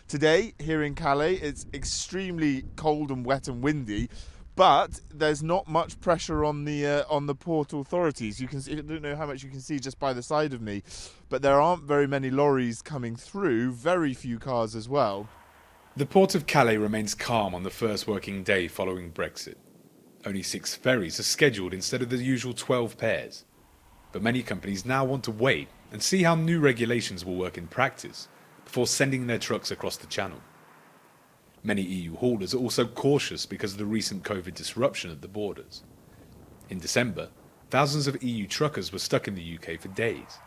Today, here in Calais, it's extremely cold and wet and windy, but there's not much pressure on the port authorities. You can see, I don't know how much you can see just by the side of me, but there aren't very many lorries coming through, very few cars as well. The port of Calais remains calm on the first working day following Brexit. Only 6 ferries are scheduled instead of the usual 12 pairs. But many companies now want to wait and see how new regulations will work in practice before sending their trucks across the channel. Many EU haulers are also cautious because of the recent COVID disruption at the borders. In December, thousands of EU truckers were stuck in the UK for days.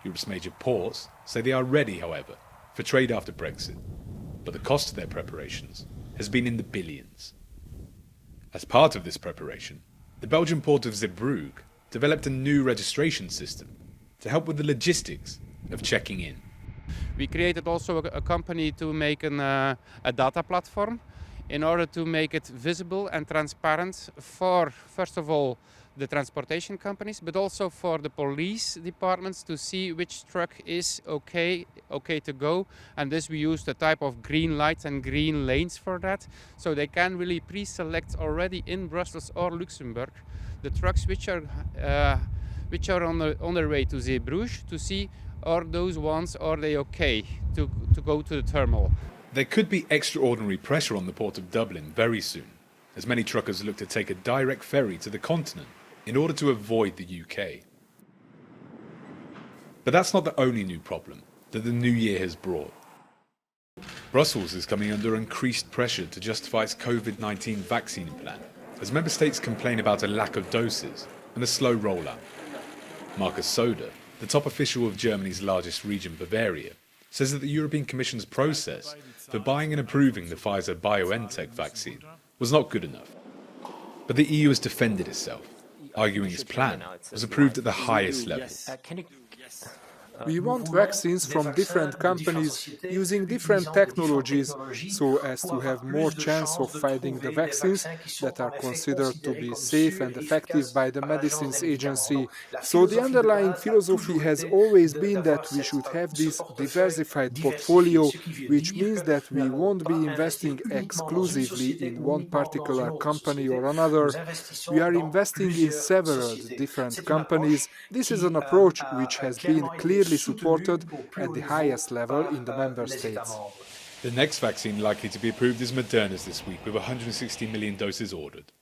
Europe's major ports say they are ready, however, for trade after Brexit, but the cost of their preparations has been in the billions. As part of this preparation, the Belgian port of Zeebrugge developed a new registration system to help with the logistics of checking in. We created also a company to make a data platform in order to make it visible and transparent for, first of all, the transportation companies, but also for the police departments to see which truck is okay to go. And this we use the type of green lights and green lanes for that. So they can really pre-select already in Brussels or Luxembourg the trucks which are on their way to Zeebrugge to see are those ones, are they okay to go to the terminal. There could be extraordinary pressure on the port of Dublin very soon, as many truckers look to take a direct ferry to the continent in order to avoid the UK. But that's not the only new problem that the new year has brought. Brussels is coming under increased pressure to justify its COVID-19 vaccine plan, as member states complain about a lack of doses and a slow rollout. Markus Söder, the top official of Germany's largest region, Bavaria, says that the European Commission's process for buying and approving the Pfizer-BioNTech vaccine was not good enough. But the EU has defended itself, arguing its plan was approved at the highest level. We want vaccines from different companies using different technologies so as to have more chance of finding the vaccines that are considered to be safe and effective by the Medicines Agency. So the underlying philosophy has always been that we should have this diversified portfolio, which means that we won't be investing exclusively in one particular company or another. We are investing in several different companies. This is an approach which has been clearly supported at the highest level in the member states. The next vaccine likely to be approved is Moderna's this week, with 160 million doses ordered.